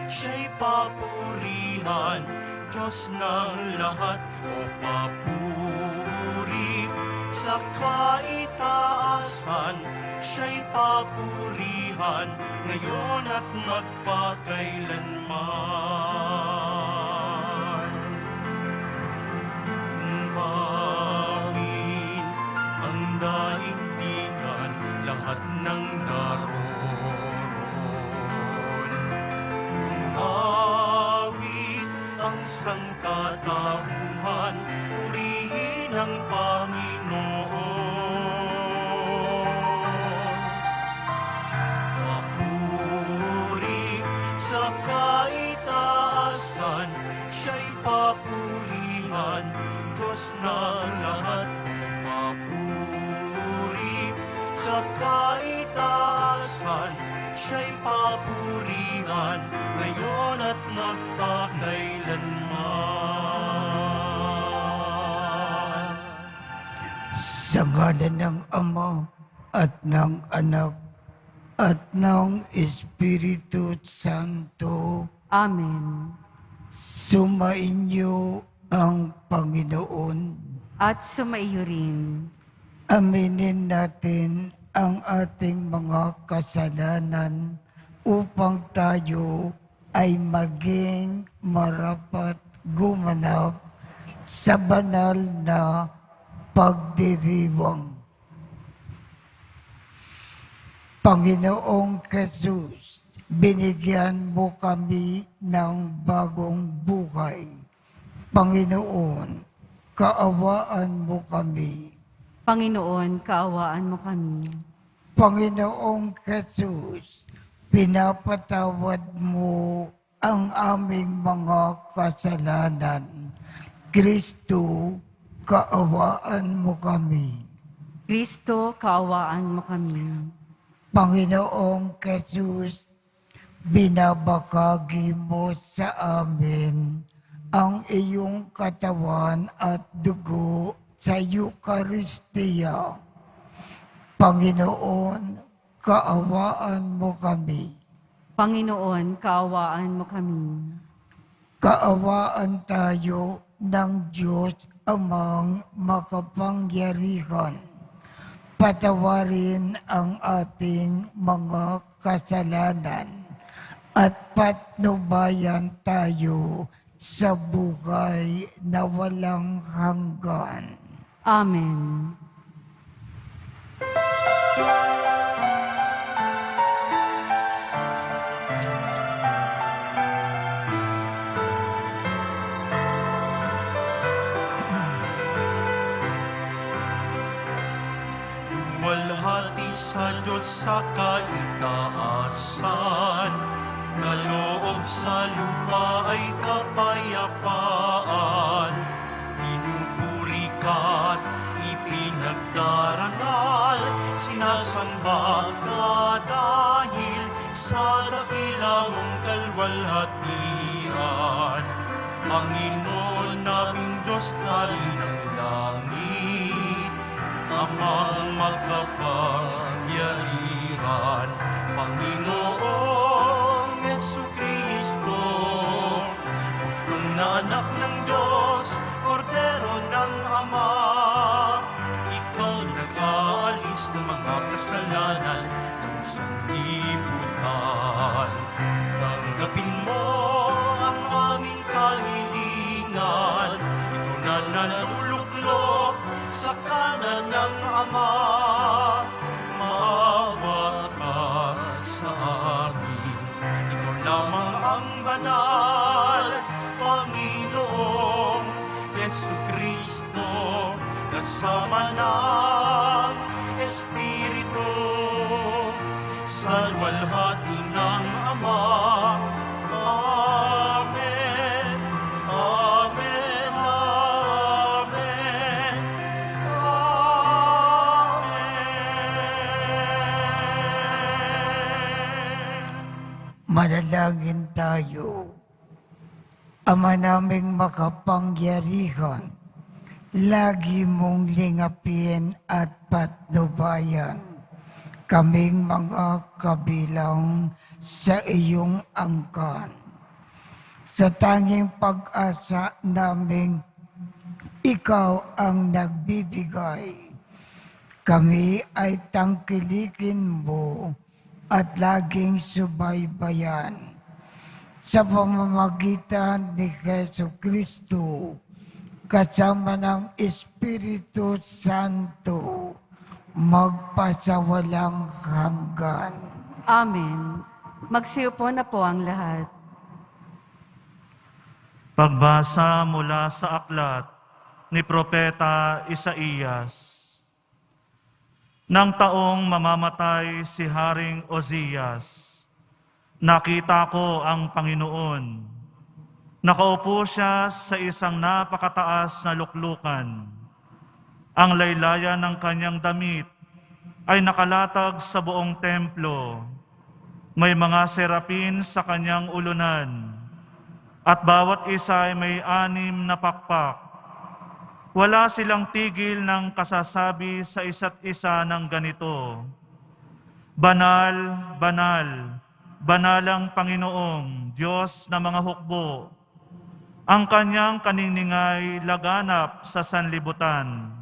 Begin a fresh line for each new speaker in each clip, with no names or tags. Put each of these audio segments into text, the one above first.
siya'y papurihan. Diyos ng lahat, o papuri sa kaitaasan, siya'y papurihan ngayon at magpakailanman. Umamin ang daigdigan, lahat ng naroon. Umawit ang sangkatauhan, purihin ang Panginoon. Papuri sa kaitaasan, siya'y papurihan. Diyos ng lahat, papuri sa kaitaasan, siya'y papurihan ngayon at magpakailanman.
Sa ngalan ng Ama at ng Anak at ng Espiritu Santo,
Amen.
sumainyo ang Panginoon.
At sumaiyo rin.
Aminin natin ang ating mga kasalanan upang tayo ay maging marapat gumanap sa banal na pagdiriwang. Panginoong Jesus, binigyan mo kami ng bagong buhay. Panginoon, kaawaan mo kami.
Panginoon, kaawaan mo kami.
Panginoong Jesus, pinapatawad mo ang aming mga kasalanan. Kristo, kaawaan mo kami.
Kristo, kaawaan mo kami.
Panginoong Jesus, binabakagi mo sa amin ang iyong katawan at dugo sa Eucharistia. Panginoon, kaawaan mo kami.
Panginoon, kaawaan mo kami.
Kaawaan tayo ng Diyos Amang makapangyarihan. Patawarin ang ating mga kasalanan at patnubayan tayo sa buhay na walang hanggan.
Amen.
Luwalhati sa Diyos sa kaitaasan, kaloob sa lupa ay kapayapaan. Pinupuri ka't ipinagdarangal, sinasamba ka dahil sa dakilang kalwalhatian. Panginoon naming Diyos, Hari ng langit, Amang makapangyarihan, Panginoong Jesucristo, Bukong na anak ng Diyos, Kordero ng Ama, ikaw nag-aalis ng mga kasalanan ng sanlibutan. Tanggapin mo ang aming kahilingan, ito na naluluklok sa kanan ng Ama. Maawa ka sa amin, ikaw lamang ang banal, Panginoong Jesucristo, kasama ng Espiritu, sa luwalhati ng Ama. Amen. Amen. Amen. Amen.
Manalangin tayo. Ama naming makapangyarihan, lagi mong lingapin at patnubayan kaming mga kabilang sa iyong angkan. sa tanging pag-asa naming ikaw ang nagbibigay. Kami ay tangkilikin mo at laging subaybayan sa pamamagitan ni Jesu Kristo kasama ng Espiritu Santo magpasawalang hanggan.
Amen. Magsiupo na po ang lahat.
Pagbasa mula sa aklat ni Propeta Isaías. Nang taong mamamatay si Haring Ozias, nakita ko ang Panginoon. Nakaupo siya sa isang napakataas na luklukan. Ang laylayan ng kanyang damit ay nakalatag sa buong templo. May mga serapin sa kanyang ulunan, at bawat isa ay may 6 na pakpak. Wala silang tigil ng kasasabi sa isa't isa ng ganito, Banal, banal, banal ang Panginoong Diyos na mga hukbo. Ang kanyang kaniningay laganap sa sanlibutan.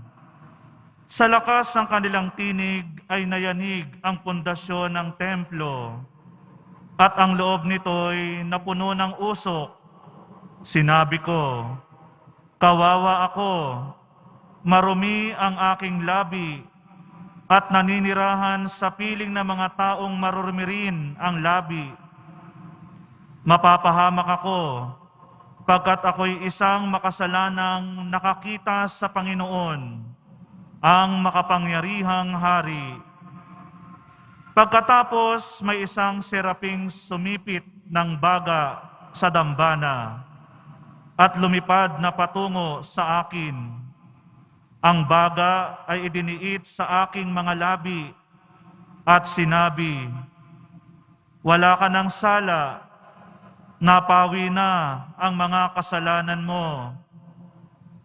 Sa lakas ng kanilang tinig ay nayanig ang pundasyon ng templo, at ang loob nito'y napuno ng usok. Sinabi ko, kawawa ako, marumi ang aking labi, at naninirahan sa piling ng mga taong marurumi rin ang labi. Mapapahamak ako, pagkat ako'y isang makasalanang nakakita sa Panginoon, ang makapangyarihang hari. Pagkatapos may isang seraping sumipit ng baga sa dambana, at lumipad na patungo sa akin. Ang baga ay idiniit sa aking mga labi at sinabi, Wala ka ng sala, napawi na ang mga kasalanan mo.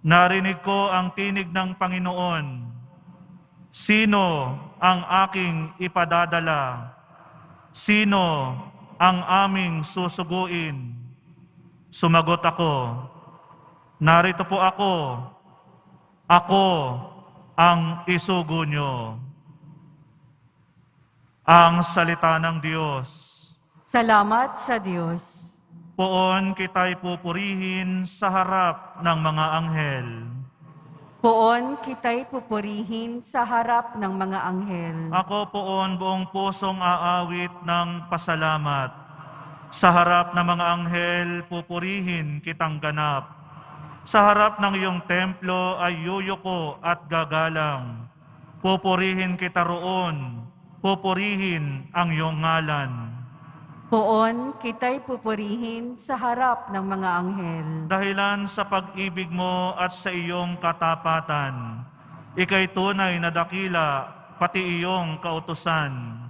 Narinig ko ang tinig ng Panginoon. Sino ang aking ipadadala? Sino ang aming susuguin? Sumagot ako, narito po ako ang isugo nyo. Ang salita ng Diyos.
Salamat sa Diyos.
Poon kita'y pupurihin sa harap ng mga anghel.
Poon kita'y pupurihin sa harap ng mga anghel.
Ako poon buong pusong aawit ng pasalamat. Sa harap ng mga anghel, pupurihin kitang ganap. Sa harap ng iyong templo ay yuyuko at gagalang. Pupurihin kita roon, pupurihin ang iyong ngalan.
Poon kita'y pupurihin sa harap ng mga anghel.
Dahilan sa pag-ibig mo at sa iyong katapatan, ika'y tunay na dakila, pati iyong kautusan.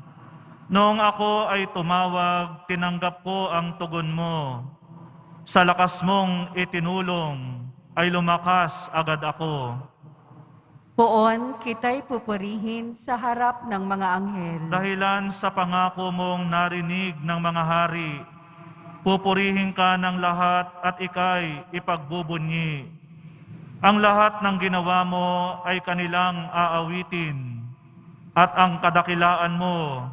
Noong ako ay tumawag, tinanggap ko ang tugon mo. Sa lakas mong itinulong, ay lumakas agad ako.
Poon kita'y pupurihin sa harap ng mga anghel.
Dahilan sa pangako mong narinig ng mga hari, pupurihin ka ng lahat at ika'y ipagbubunyi. Ang lahat ng ginawa mo ay kanilang aawitin, at ang kadakilaan mo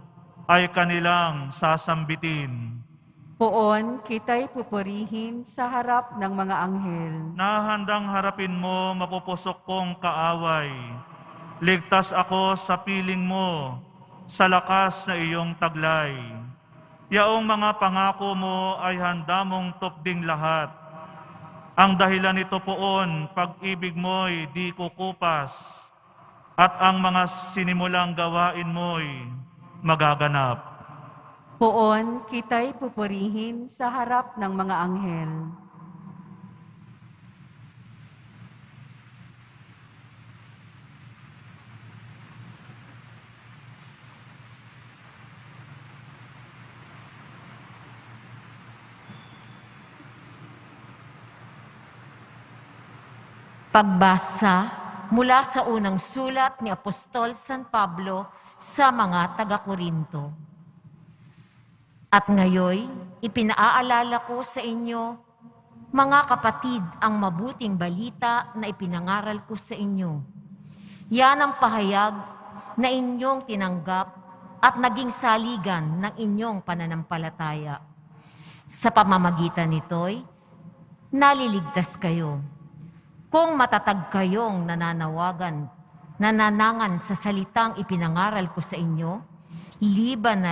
ay kanilang sasambitin.
Poon kita'y pupurihin sa harap ng mga anghel.
Nahandang harapin mo mapupusok kong kaaway. Ligtas ako sa piling mo, sa lakas na iyong taglay. Yaong mga pangako mo ay handa mong tupding lahat. Ang dahilan nito poon, pag-ibig mo'y di kukupas, at ang mga sinimulang gawain mo'y magaganap.
Poon kita'y pupurihin sa harap ng mga anghel.
Pagbasa mula sa unang sulat ni Apostol San Pablo sa mga taga-Korinto. At ngayoy, ipinaalala ko sa inyo mga kapatid, ang mabuting balita na ipinangaral ko sa inyo. Yan ang pahayag na inyong tinanggap at naging saligan ng inyong pananampalataya. Sa pamamagitan nito'y naliligtas kayo. Kung matatag kayong nananangan sa salitang ipinangaral ko sa inyo, liban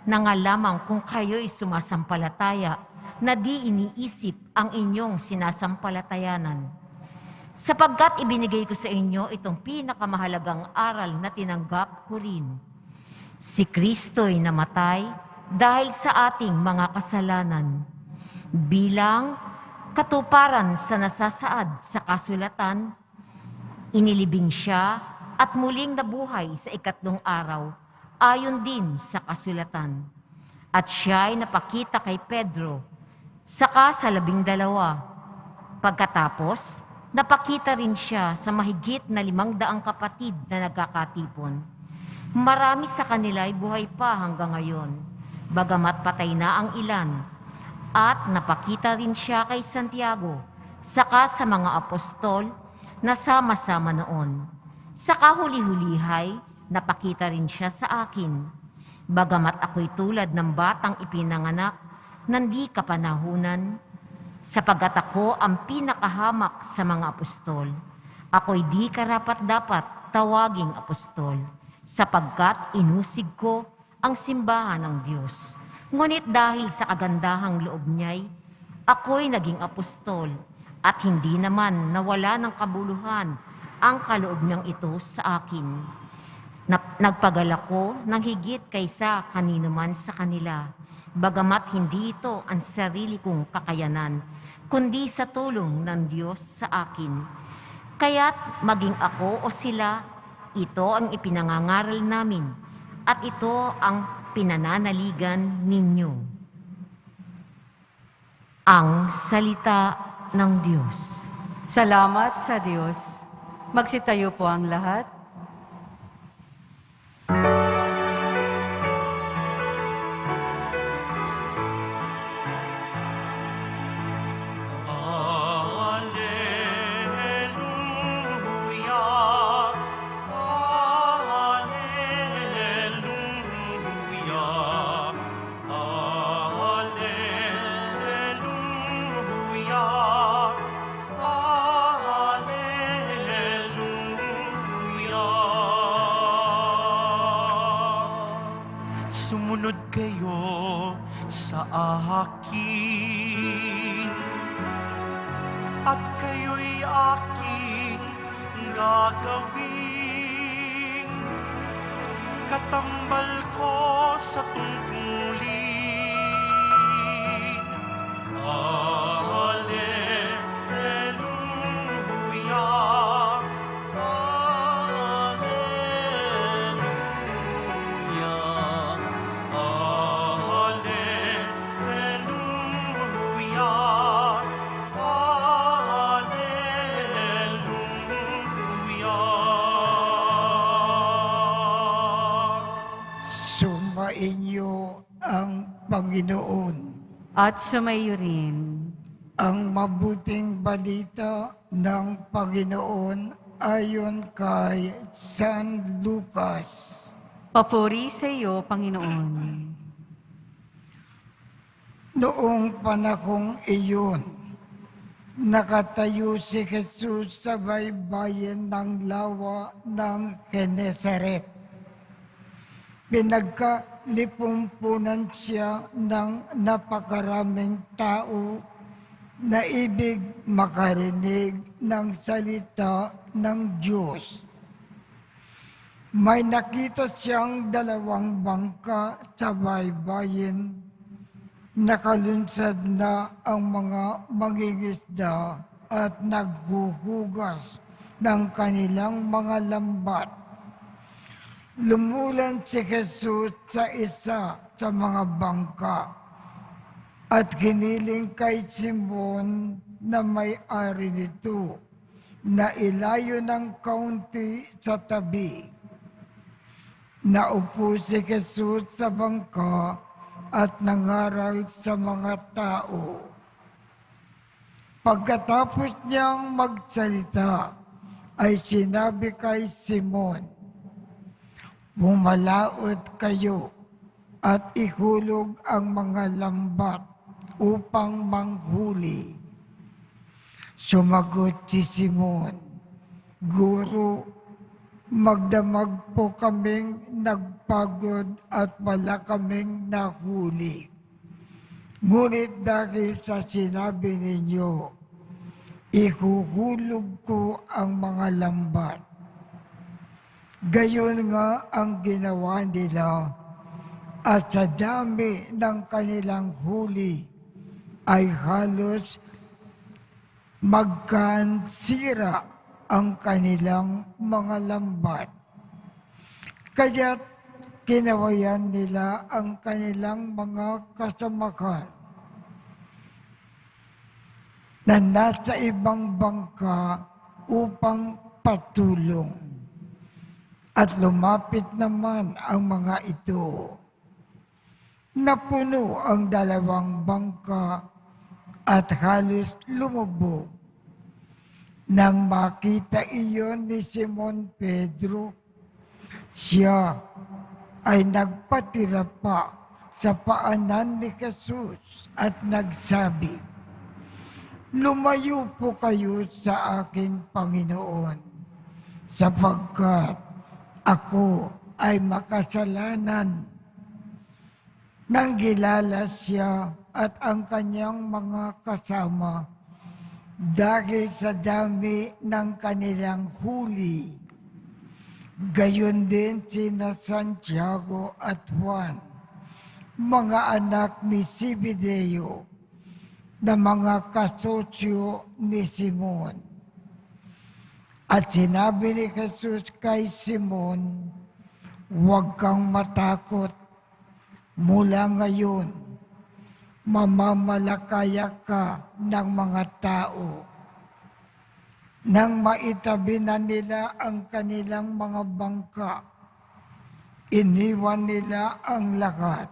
na nga lamang kung kayo'y sumasampalataya na di iniisip ang inyong sinasampalatayanan. Sapagkat ibinigay ko sa inyo itong pinakamahalagang aral na tinanggap ko rin. Si Kristo'y namatay dahil sa ating mga kasalanan. Bilang katuparan sa nasasaad sa kasulatan, inilibing siya at muling nabuhay sa ikatlong araw, ayon din sa kasulatan. At siya'y napakita kay Pedro, saka sa 12. Pagkatapos, napakita rin siya sa mahigit na 500 kapatid na nagkakatipon. Marami sa kanila ay buhay pa hanggang ngayon, bagamat patay na ang ilan. At napakita rin siya kay Santiago, saka sa mga apostol na sama-sama noon. Sa kahuli-hulihay, napakita rin siya sa akin, bagamat ako'y tulad ng batang ipinanganak, nandi kapanahunan, sapagkat ako ang pinakahamak sa mga apostol. Ako'y di karapat-dapat tawaging apostol, sapagkat inusig ko ang simbahan ng Diyos. Ngunit dahil sa kagandahang loob niya'y, ako'y naging apostol, at hindi naman nawala ng kabuluhan ang kaloob niyang ito sa akin. Nagpadala ko ng higit kaysa kanino man sa kanila, bagamat hindi ito ang sarili kong kakayanan, kundi sa tulong ng Diyos sa akin. Kaya't maging ako o sila, ito ang ipinangangaral namin, at ito ang pinananaligan ninyo. Ang salita ng Diyos.
Salamat sa Diyos. Magsitayo po ang lahat.
Sumunod kayo sa akin, at kayo'y aking gagawin, katambal ko sa tungkulin. Hallelujah,
Sumainyo ang Panginoon.
At sumayo rin.
Ang mabuting balita ng Panginoon ayon kay San Lucas.
Papuri sa iyo, Panginoon.
Noong panahong iyon, nakatayo si Jesus sa baybayin ng lawa ng Genesaret. Pinagkalipumpunan siya ng napakaraming tao na ibig makarinig ng salita ng Diyos. May nakita siyang 2 bangka sa baybayin. Nakalunsad na ang mga mangingisda at naghuhugas ng kanilang mga lambat. Lumulan si Jesus sa isa sa mga bangka at hiniling kay Simon na may-ari nito na ilayo ng kaunti sa tabi. Naupo si Jesus sa bangka at nangaral sa mga tao. Pagkatapos niyang magsalita, ay sinabi kay Simon, "Bumalaot kayo at ihulog ang mga lambat upang manghuli." Sumagot si Simon, "Guro, magdamag po kaming nagpagod at wala kaming nahuli. Ngunit dahil sa sinabi ninyo, ihuhulog ko ang mga lambat." Gayon nga ang ginawa nila, at sa dami ng kanilang huli ay halos magkansira ang kanilang mga lambat. Kaya't kinawayan nila ang kanilang mga kasamahan na nasa ibang bangka upang patulong. At lumapit naman ang mga ito. Napuno ang dalawang bangka at halos lumubog. Nang makita iyon ni Simon Pedro, siya ay nagpatira pa sa paanan ni Jesus at nagsabi, "Lumayo po kayo sa akin, Panginoon, sapagkat ako ay makasalanan." Nang gilala siya at ang kanyang mga kasama dahil sa dami ng kanilang huli. Gayon din sina Santiago at Juan, mga anak ni Zebedeo, na mga kasosyo ni Simon. At sinabi ni Jesus kay Simon, "Huwag kang matakot. Mula ngayon, mamamalakaya ka ng mga tao." Nang maitabi na nila ang kanilang mga bangka, iniwan nila ang lahat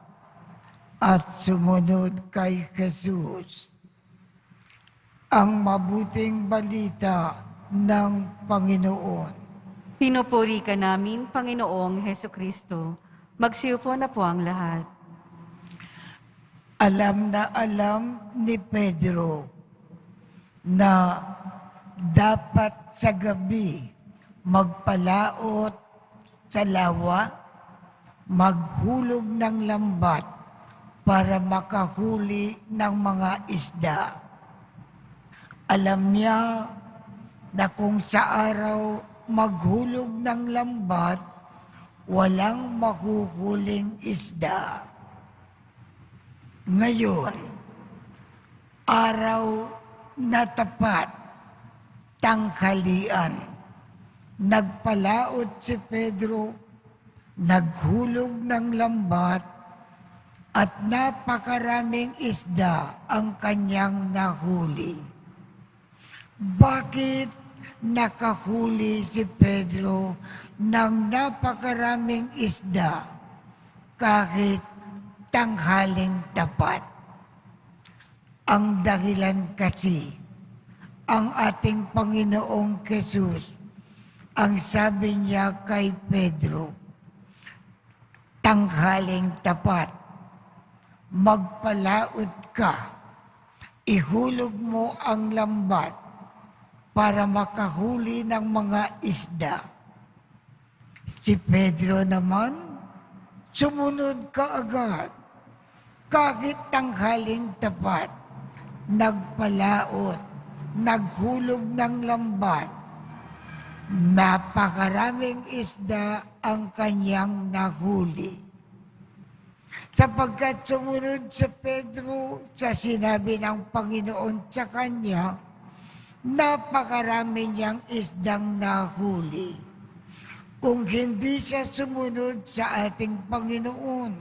at sumunod kay Jesus. Ang mabuting balita ng Panginoon.
Pinupuri ka namin, Panginoong Hesukristo. Magsiupo na po ang lahat.
Alam na alam ni Pedro na dapat sa gabi magpalaot sa lawa, maghulog ng lambat para makahuli ng mga isda. Alam niya na kung sa araw maghulog ng lambat, walang mahuhuling isda. Ngayon, araw na tapat, tanghalian, nagpalaot si Pedro, naghulog ng lambat, at napakaraming isda ang kanyang nahuli. Bakit nakahuli si Pedro ng napakaraming isda kahit tanghaling tapat? Ang dahilan kasi, ang ating Panginoong Jesus, ang sabi niya kay Pedro, "Tanghaling tapat, magpalaot ka, ihulog mo ang lambat para makahuli ng mga isda." Si Pedro naman, sumunod kaagad, kahit tanghaling tapat, nagpalaot, naghulog ng lambat. Napakaraming isda ang kanyang nahuli. Sapagkat sumunod sa Pedro sa sinabi ng Panginoon sa kanya, napakarami niyang isdang nahuli. Kung hindi siya sumunod sa ating Panginoon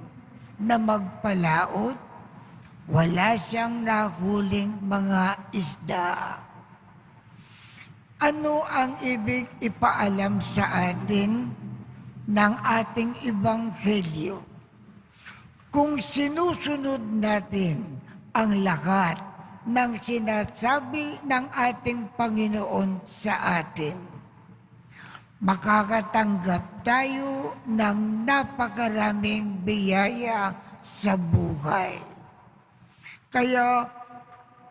na magpalaot, wala siyang nahuling mga isda. Ano ang ibig ipaalam sa atin ng ating Ebanghelyo? Kung sinusunod natin ang lahat ng sinasabi ng ating Panginoon sa atin. Makakatanggap tayo ng napakaraming biyaya sa buhay. Kaya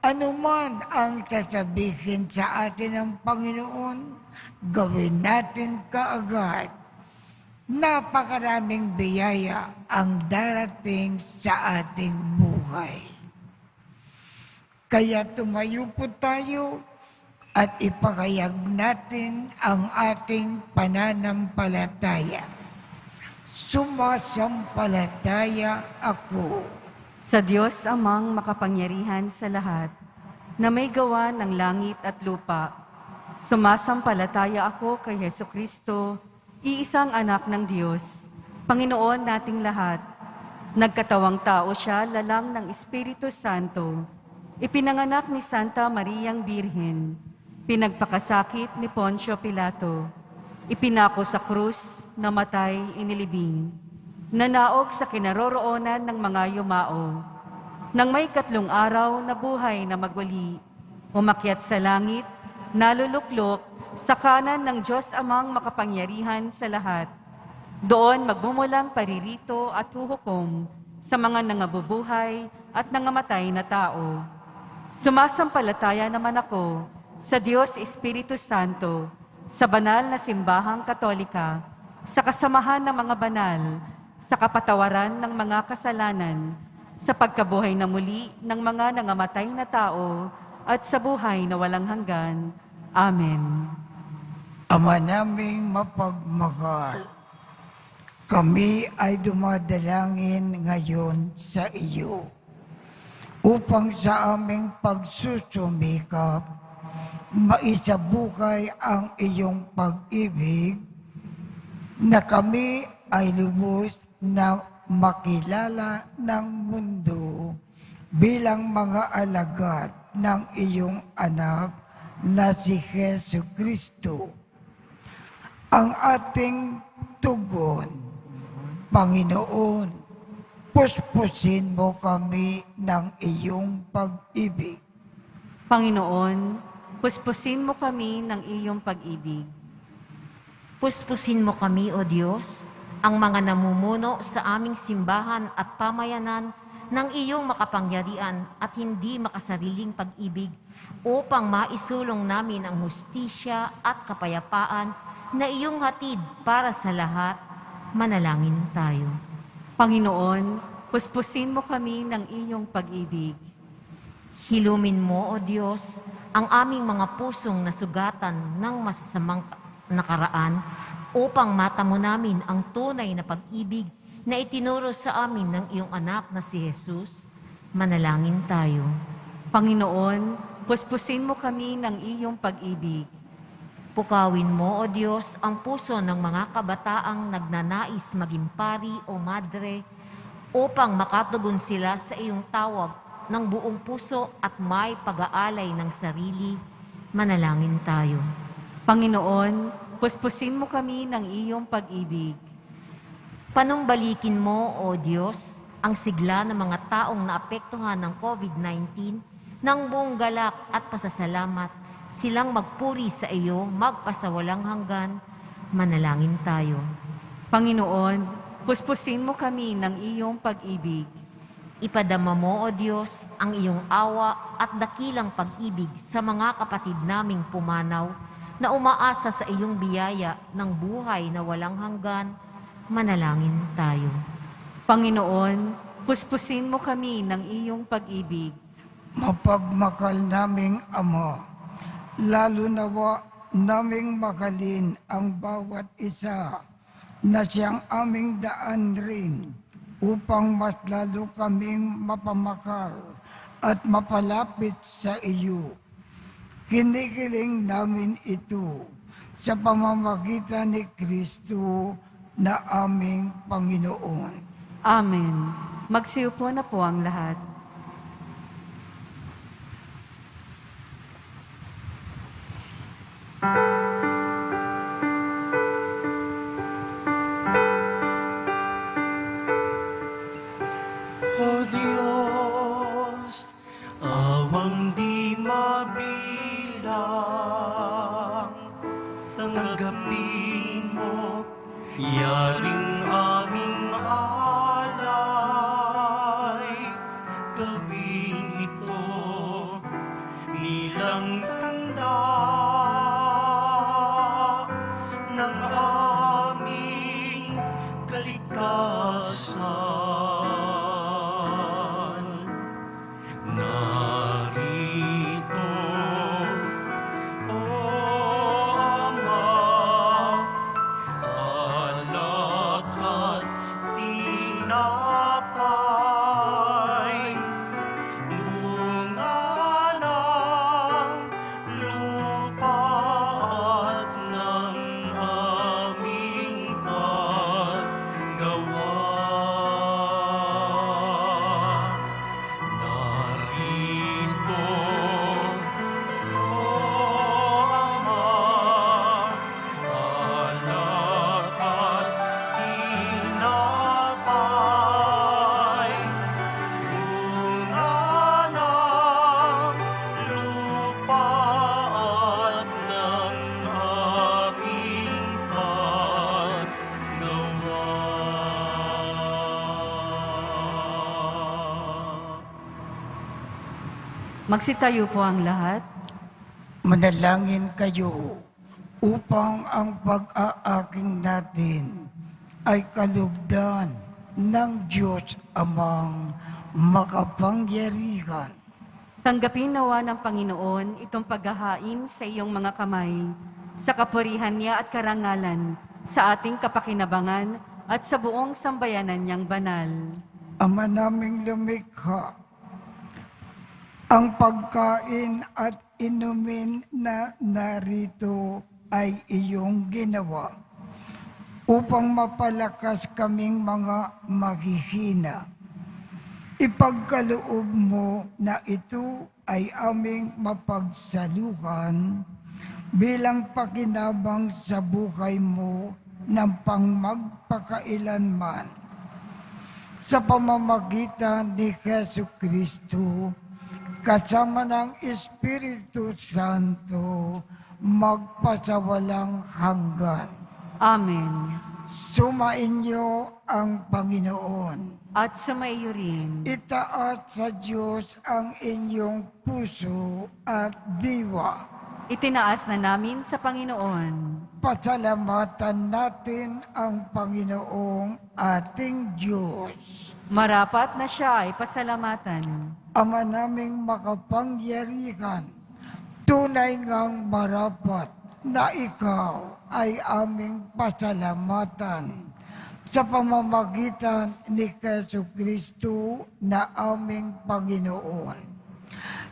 anuman ang sasabihin sa atin ng Panginoon, gawin natin kaagad. Napakaraming biyaya ang darating sa ating buhay. Kaya tumayo po tayo at ipakayag natin ang ating pananampalataya. Sumasampalataya ako
Sa Diyos amang makapangyarihan sa lahat, na may gawa ng langit at lupa, sumasampalataya ako kay Hesukristo, iisang anak ng Diyos, Panginoon nating lahat. Nagkatawang tao siya, lalang ng Espiritu Santo. Ipinanganak ni Santa Mariang Birhen. Pinagpakasakit ni Poncio Pilato. Ipinako sa krus, namatay, inilibing. Nanaog sa kinaroroonan ng mga yumao. Nang may 3 araw na buhay na magwali, umakyat sa langit, naluluklok sa kanan ng Diyos amang makapangyarihan sa lahat. Doon magmumulang paririto at huhukom sa mga nangabubuhay at nangamatay na tao. Sumasampalataya naman ako sa Diyos Espiritu Santo, sa banal na simbahang katolika, sa kasamahan ng mga banal, sa kapatawaran ng mga kasalanan, sa pagkabuhay na muli ng mga nangamatay na tao, at sa buhay na walang hanggan. Amen.
Ama naming mapagmahal, kami ay dumadalangin ngayon sa iyo upang sa aming pagsusumikap, maisabuhay ang iyong pag-ibig na kami ay lubos na makilala ng mundo bilang mga alagad ng iyong anak na si Jesucristo. Ang ating tugon, Panginoon, puspusin mo kami ng iyong pag-ibig.
Panginoon, puspusin mo kami ng iyong pag-ibig.
Puspusin mo kami, O Diyos, ang mga namumuno sa aming simbahan at pamayanan ng iyong makapangyarihan at hindi makasariling pag-ibig upang maisulong namin ang hustisya at kapayapaan na iyong hatid para sa lahat. Manalangin tayo.
Panginoon, puspusin mo kami ng iyong pag-ibig.
Hilumin mo, O Diyos, ang aming mga pusong nasugatan ng masasamang nakaraan upang matamo namin ang tunay na pag-ibig na itinuro sa amin ng iyong anak na si Jesus. Manalangin tayo.
Panginoon, puspusin mo kami ng iyong pag-ibig.
Pukawin mo, O Diyos, ang puso ng mga kabataang nagnanais maging pari o madre upang makatugon sila sa iyong tawag ng buong puso at may pag-aalay ng sarili. Manalangin tayo.
Panginoon, puspusin mo kami ng iyong pag-ibig.
Panumbalikin mo, O Diyos, ang sigla ng mga taong naapektuhan ng COVID-19 ng buong galak at pasasalamat. Silang magpuri sa iyo, magpasawalang hanggan. Manalangin tayo.
Panginoon, puspusin mo kami ng iyong pag-ibig.
Ipadama mo, O Diyos, ang iyong awa at dakilang pag-ibig sa mga kapatid naming pumanaw na umaasa sa iyong biyaya ng buhay na walang hanggan. Manalangin tayo.
Panginoon, puspusin mo kami ng iyong pag-ibig.
Mapagmakal naming Ama, lalo nawa naming makalin ang bawat isa na siyang aming daan rin upang mas lalo kaming mapamakal at mapalapit sa iyo. Kinikiling namin ito sa pamamagitan ni Kristo na aming Panginoon.
Amen. Magsiupo na po ang lahat.
O Diyos, awa nawang di mabilang. Tanggapin mo, yaring aming alay. Gawin ito bilang tanda ng aming kaligtasan. Narito, O Ama, alak at tinapay, bunga ng lupa at ng aming paggawa. Narito, O Ama, alak at tinapay, bunga ng lupa at ng aming paggawa.
Magsitayo po ang lahat.
Manalangin kayo upang ang pag-aaking natin ay kalugdan ng Diyos Amang makapangyarihan.
Tanggapin nawa ng Panginoon itong paghahain sa iyong mga kamay, sa kapurihan niya at karangalan, sa ating kapakinabangan at sa buong sambayanan niyang banal.
Ama naming lumikha, ang pagkain at inumin na narito ay iyong ginawa upang mapalakas kaming mga maghihina. Ipagkaloob mo na ito ay aming mapagsaluhan bilang pakinabang sa buhay mo ng pangmagpakailanman. Sa pamamagitan ni Jesucristo, kasama ng Espiritu Santo, magpasawalang hanggan.
Amen.
Sumainyo ang Panginoon.
At sumaiyo rin.
Itaas sa Diyos ang inyong puso at diwa.
Itinaas na namin sa Panginoon.
Pasalamatan natin ang Panginoong ating Diyos.
Marapat na siya ay pasalamatan.
Ama naming makapangyarihan, tunay ngang marapat na ikaw ay aming pasalamatan sa pamamagitan ni Jesucristo na aming Panginoon.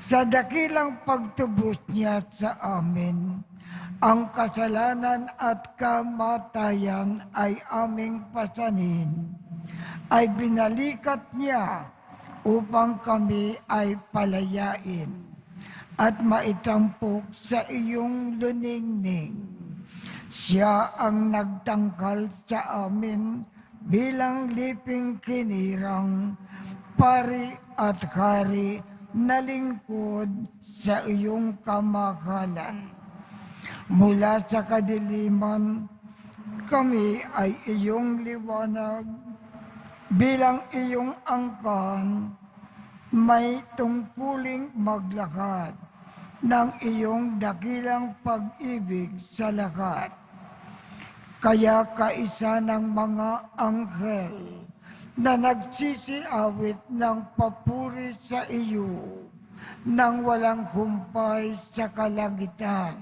Sa dakilang pagtubos niya sa amin, ang kasalanan at kamatayan ay aming pasanin, ay binalikat niya upang kami ay palayain at maitampok sa iyong luningning. Siya ang nagtangkal sa amin bilang liping kinirang, pari at hari na lingkod sa iyong kamahalan. Mula sa kadiliman, kami ay iyong liwanag. Bilang iyong angkan, may tungkuling maglakad ng iyong dakilang pag-ibig sa lahat. Kaya kaisa ng mga anghel na nagsisiawit ng papuri sa iyo nang walang humpay sa kalangitan,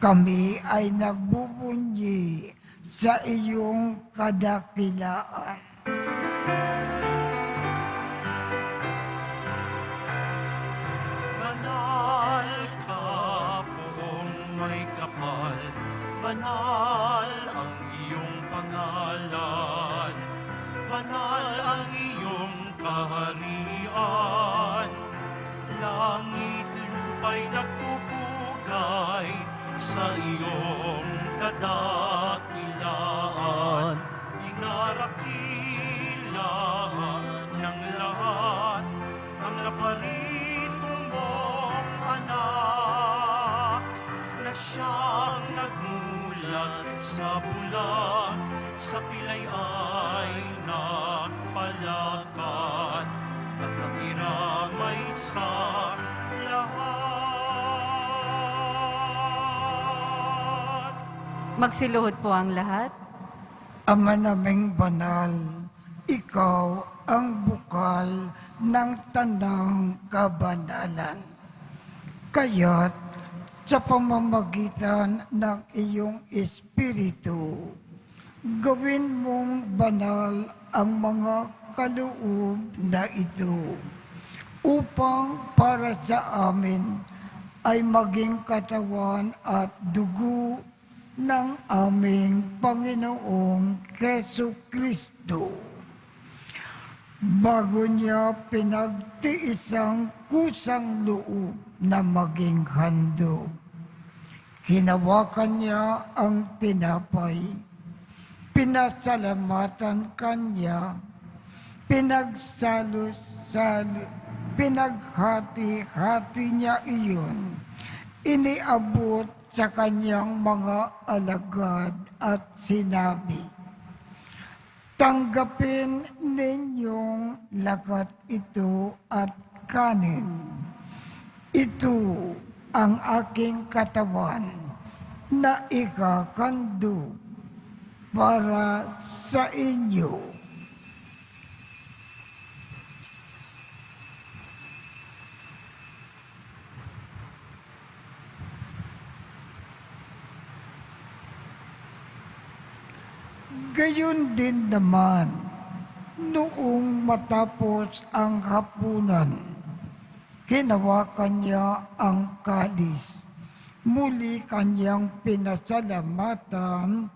kami ay nagbubunyi sa iyong kadakilaan.
Banal ka poong may kapal, banal ang iyong pangalan, banal ang iyong kaharian. Langit lupa'y nagpupugay sa iyong kadakilaan. Inarakilan ng lahat ang naparito mo bulag, sa pilay ay nagpalakad, at nakiramay sa lahat.
Magsiluhod po ang lahat.
Ama naming banal, ikaw ang bukal ng tanang kabanalan. Kaya't sa pamamagitan ng iyong Espiritu, gawin mong banal ang mga kaloob na ito, upang para sa amin ay maging katawan at dugo ng aming Panginoong Jesucristo. Bago niya pinagtiisang kusang loob na maging handog, hinawakan niya ang tinapay, pinasalamatan kanya, pinaghati-hati niya iyon, iniabot sa kanyang mga alagad at sinabi, "Tanggapin ninyong lakat ito at kanin. Ito ang aking katawan na ikakandog para sa inyo." Gayon din naman, noong matapos ang hapunan, hinawakan niya ang kalis. Muli kanyang pinasalamatan,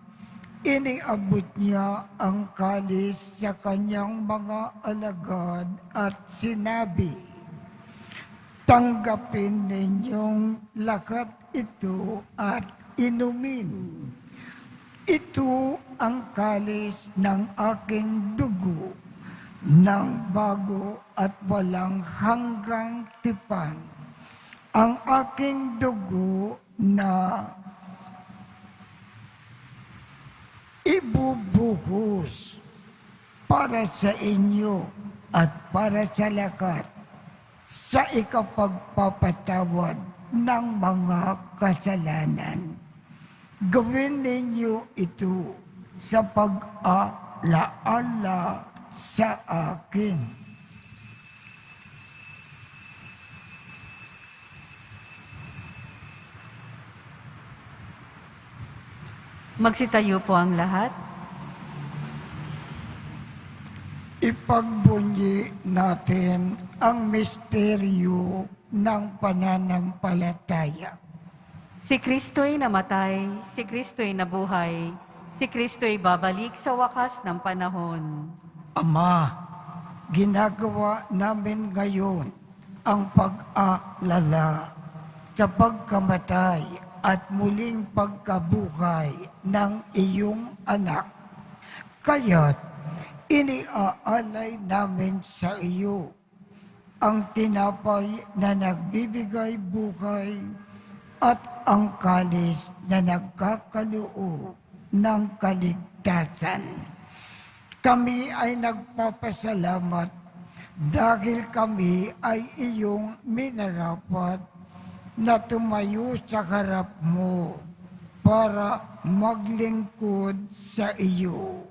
iniabot niya ang kalis sa kanyang mga alagad at sinabi, "Tanggapin ninyong lakat ito at inumin. Ito ang kalis ng aking dugo ng bago at walang hanggang tipan. Ang aking dugo na ibubuhos para sa inyo at para sa lakat sa ikapagpapatawad ng mga kasalanan. Gawin ninyo ito sa pag-alaala sa akin."
Magsitayo po ang lahat.
Ipagbunyi natin ang misteryo ng pananampalataya.
Si Kristo'y namatay, si Kristo'y nabuhay, si Kristo'y babalik sa wakas ng panahon.
Ama, ginagawa namin ngayon ang pag-aalala sa pagkamatay at muling pagkabuhay ng iyong anak. Kaya't iniaalay namin sa iyo ang tinapay na nagbibigay buhay at ang kalis na nagkakaloob ng kaligtasan. Kami ay nagpapasalamat dahil kami ay iyong minarapat na tumayo sa harap mo para maglingkod sa iyo.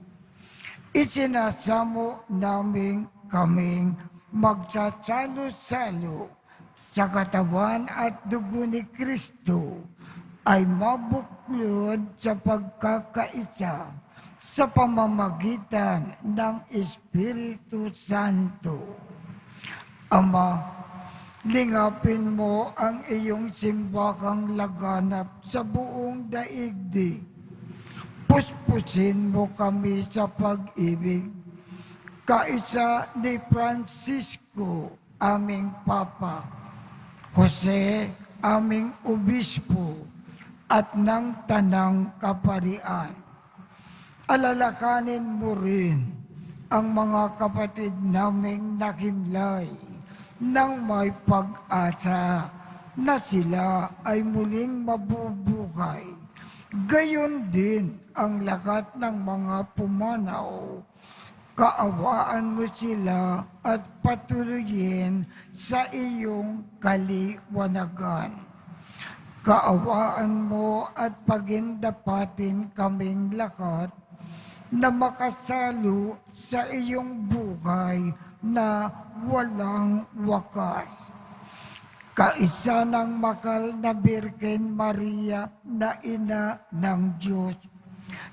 Isinasamo namin kaming magsasalo-salo sa katawan at dugo ni Kristo ay mabuklod sa pagkakaisa sa pamamagitan ng Espiritu Santo. Ama, lingapin mo ang iyong simbahang laganap sa buong daigdig. Puspusin mo kami sa pag-ibig, kaisa ni Francisco, aming Papa, Jose, aming Obispo, at ng Tanang Kaparian. Alalakanin mo rin ang mga kapatid naming nakimlay nang may pag-asa na sila ay muling mabubuhay Gayon din ang lahat ng mga pumanaw. Kaawaan mo sila at patuloyin sa iyong kaliwanagan. Kaawaan mo at pagindapatin kaming lahat na makasalo sa iyong buhay na walang wakas. Kaisa ng makal na Birhen Maria na ina ng Diyos,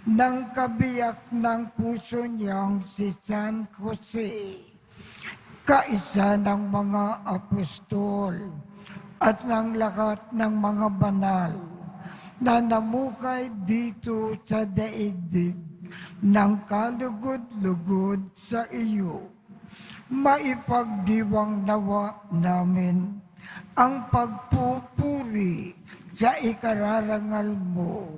ng kabiyak ng puso niyang si San Jose, kaisa ng mga apostol at ng lahat ng mga banal na namukay dito sa daigdig ng kalugod-lugod sa iyo. Maipagdiwang nawa namin ang pagpupuri sa ikararangal mo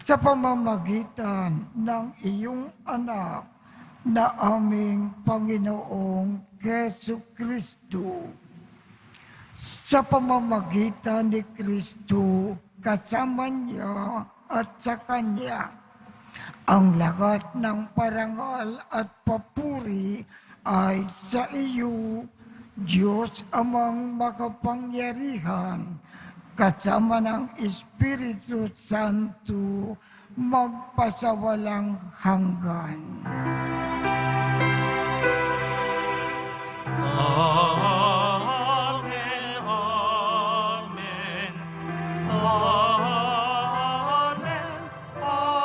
sa pamamagitan ng iyong anak na aming Panginoong Jesucristo. Sa pamamagitan ni Kristo, kasama niya at sa Kanya, ang lahat ng parangal at papuri ay sa iyo, Diyos amang makapangyarihan, kasama ng Espiritu Santo, magpasawalang hanggan.
Amen, amen, amen, amen.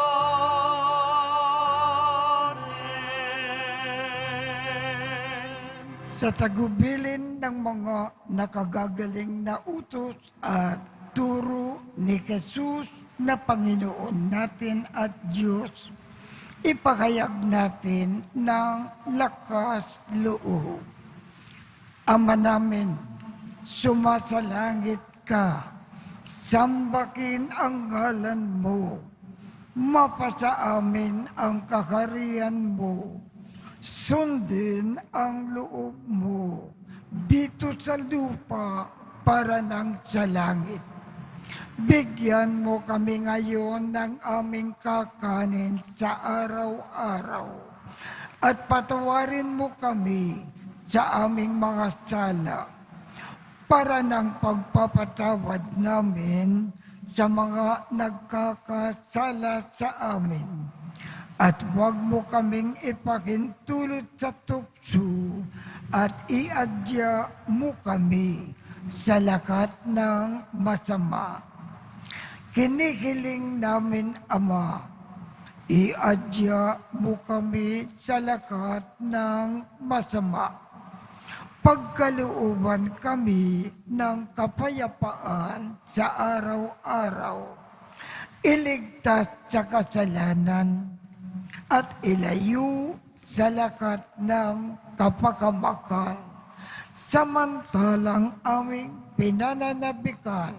Sa tagubilin ng mga nakagagaling na utos at turo ni Jesus na Panginoon natin at Diyos, ipahayag natin ng lakas loob. Ama namin, sumasalangit ka, sambakin ang ngalan mo, mapasa amin ang kaharian mo, sundin ang loob mo dito sa lupa para nang sa langit. Bigyan mo kami ngayon ng aming kakanin sa araw-araw at patawarin mo kami sa aming mga sala para ng pagpapatawad namin sa mga nagkakasala sa amin. At huwag mo kaming ipahintulot sa tukso at iadya mo kami sa lahat ng masama. Hinihiling namin, Ama, iadya mo kami sa lahat ng masama. Pagkalooban kami ng kapayapaan sa araw-araw. Iligtas sa kasalanan at ilayo sa lahat ng kapakamakan. Samantalang aming pinananabikan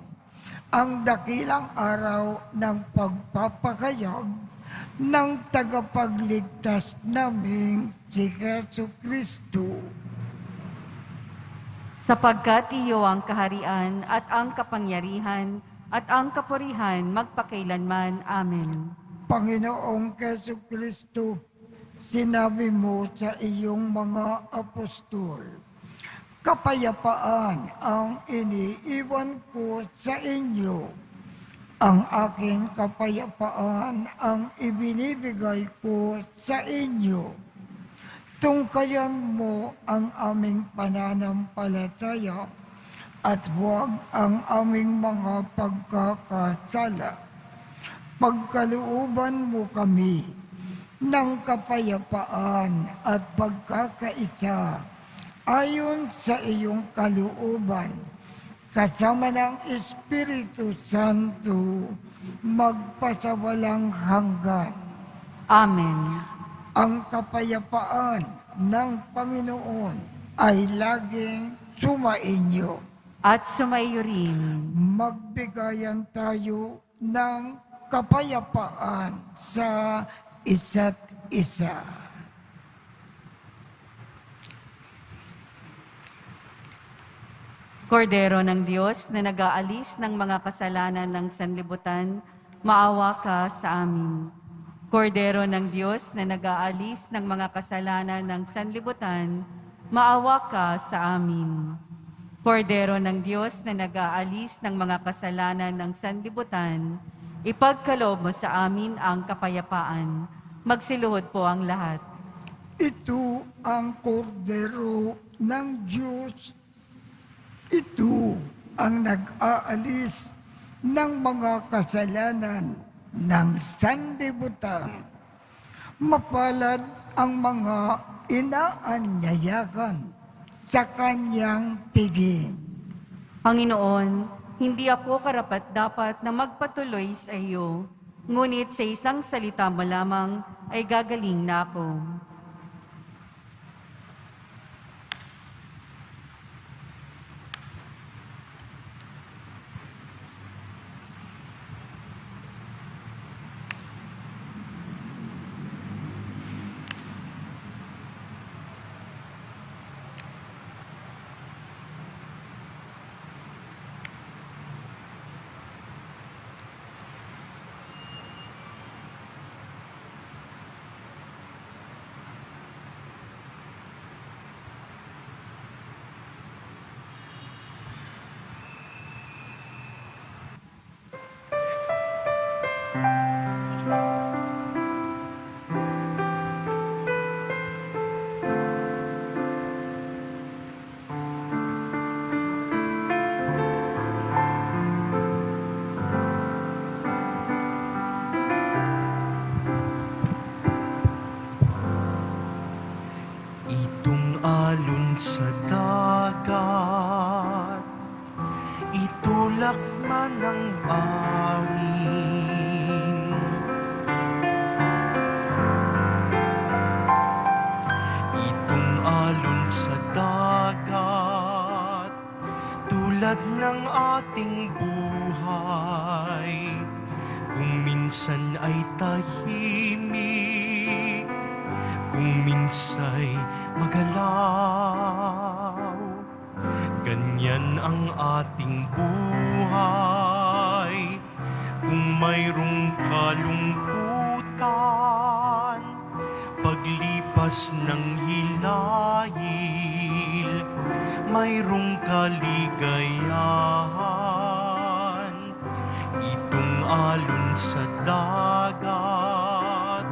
ang dakilang araw ng pagpapakayag ng tagapagligtas naming si Jesucristo.
Sapagkat iyo ang kaharian at ang kapangyarihan at ang kapurihan magpakailanman. Amen.
Panginoong Jesucristo, sinabi mo sa iyong mga apostol, kapayapaan ang iniiwan ko sa inyo. Ang aking kapayapaan ang ibinibigay ko sa inyo. Tungkayan mo ang aming pananampalataya at huwag ang aming mga pagkakasala. Pagkalooban mo kami ng kapayapaan at pagkakaisa ayon sa iyong kalooban, kasama ng Espiritu Santo, magpasawalang hanggan.
Amen.
Ang kapayapaan ng Panginoon ay laging sumainyo.
At sumaiyo rin.
Magbigayan tayo ng kapayapaan sa isa't isa.
Kordero ng Diyos na nag-aalis ng mga kasalanan ng sanlibutan, maawa ka sa amin. Kordero ng Diyos na nag-aalis ng mga kasalanan ng sanlibutan, maawa ka sa amin. Kordero ng Diyos na nag-aalis ng mga kasalanan ng sanlibutan, ipagkaloob mo sa amin ang kapayapaan. Magsiluhod po ang lahat.
Ito ang kordero ng Diyos. Ito ang nag-aalis ng mga kasalanan ng sanlibutan. Mapalad ang mga inaanyayakan sa kanyang piging.
Panginoon, hindi ako karapat-dapat na magpatuloy sa iyo, ngunit sa isang salita mo lamang ay gagaling na ako.
Itong alon sa dagat, itulak man ng angin. Itong alon sa dagat, tulad ng ating buhay, kung minsan ay tahimik, kung minsa'y magalaw. Ganyan ang ating buhay, kung mayroong kalungkutan, paglipas ng hilahil, mayroong kaligayahan. Itong alon sa dagat,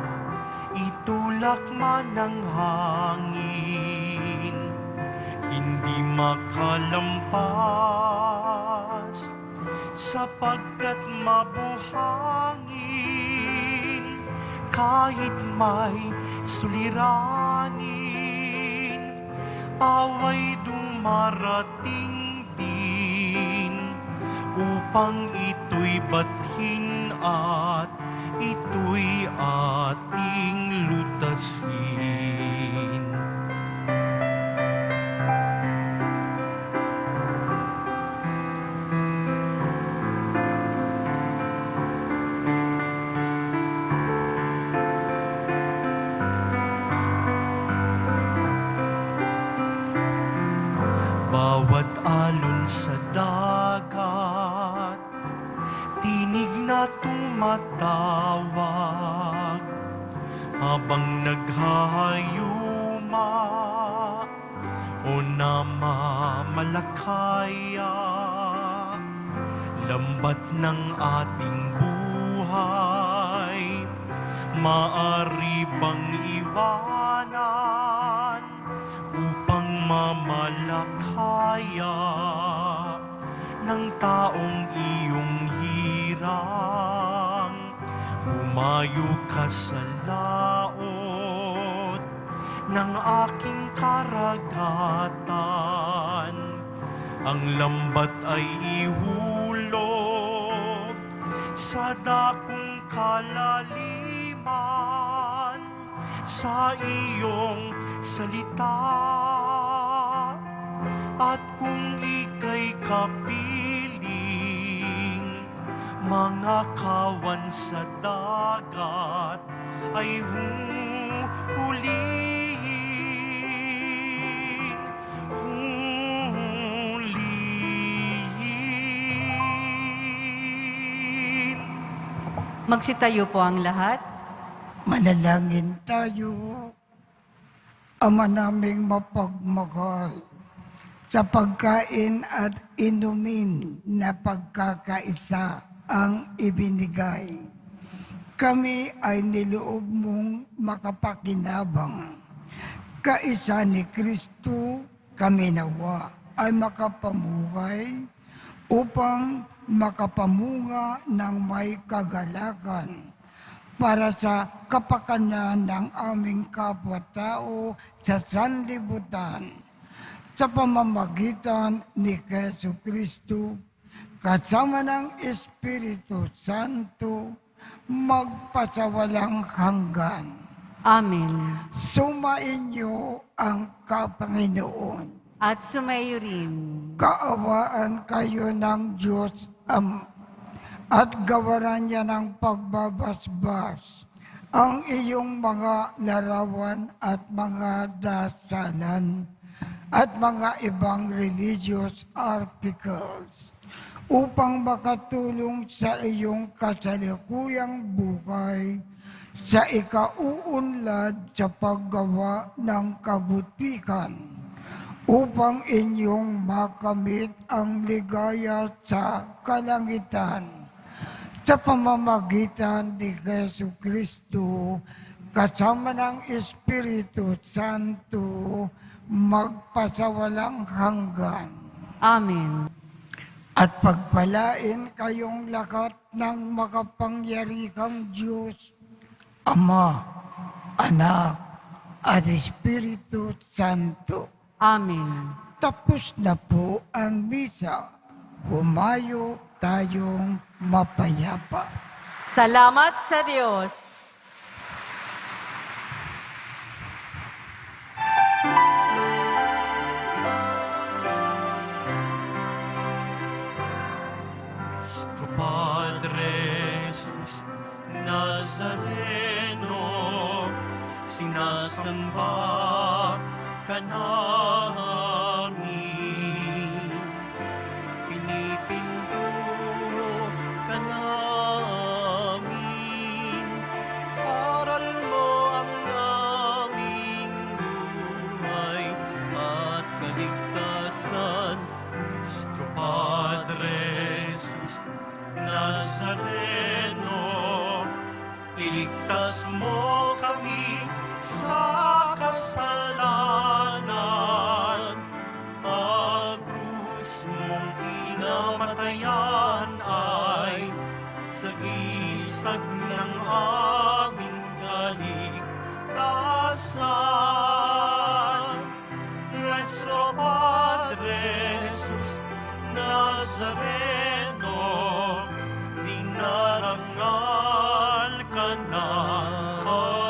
itulak man ng hangin, hindi makalampas, sapagkat mabuhangin, kahit may suliranin, away dumarating din, upang ito'y bathin at ito'y ating lutasin. Bawat alon sa dagat, tinig na tumatawag, habang naghahayuma o namamalakaya. Lambat ng ating buhay, maari bang iwanan upang mamalakaya ng taong iyong hirang? Humayo ka sa laot ng aking karagatan, ang lambat ay ihulog sa dakong kalaliman, sa iyong salita. At kung ika'y kapiling, mga kawan sa dagat ay huhulihin.
Magsitayo po ang lahat.
Manalangin tayo. Ama naming mapagmahal, sa pagkain at inumin na pagkakaisa ang ibinigay. Kami ay niloob mong makapakinabang. Kaisa ni Kristo, kami nawa ay makapamuhay upang makapamunga ng may kagalakan para sa kapakanan ng aming kapwa-tao sa sanlibutan. Sa pamamagitan ni Jesu Kristo, kasama ng Espiritu Santo, magpasawalang hanggan.
Amen.
Sumainyo ang Kapanginoon.
At sumayo rin.
Kaawaan kayo ng Diyos at gawaran niya ng pagbabasbas ang iyong mga larawan at mga dasalan at mga ibang religious articles upang makatulong sa iyong kasalukuyang buhay sa ikauunlad sa paggawa ng kabutihan upang inyong makamit ang ligaya sa kalangitan sa pamamagitan ni Jesu Kristo, kasama ng Espiritu Santo, magpasawalang hanggan.
Amen.
At pagpalain kayong lahat ng makapangyarihang Diyos, Ama, Anak, at Espiritu Santo.
Amen.
Tapos na po ang misa. Humayo tayong mapayapa.
Salamat sa Diyos.
Nuestro Padre Jesus Nazareno, sinasamba ka namin. Pinipinto ka namin. Aral mo ang aming buhay at kaligtasan. Nuestro Padre Jesus Nazareno, iligtas mo kami sa kasalanan. Ang krus mong pinamatayan ay sagisag ng aming kaligtasan. Nuestro Padre Jesus Nazareno, dinarangal ka namin.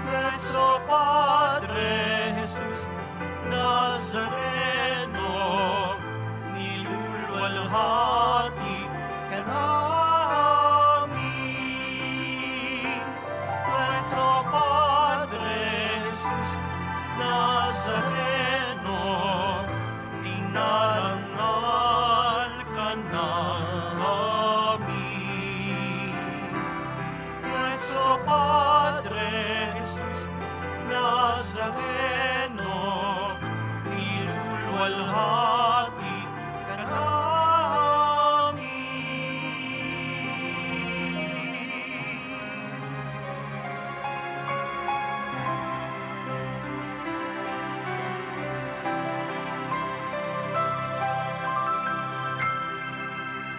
Nuestro Padre Jesus Nazareno, niluluwalhati ka namin. Nuestro Padre Jesus Nazareno, dinarangal ka namin. Nuestro Padre Jesus Nazareno, niluluwalhati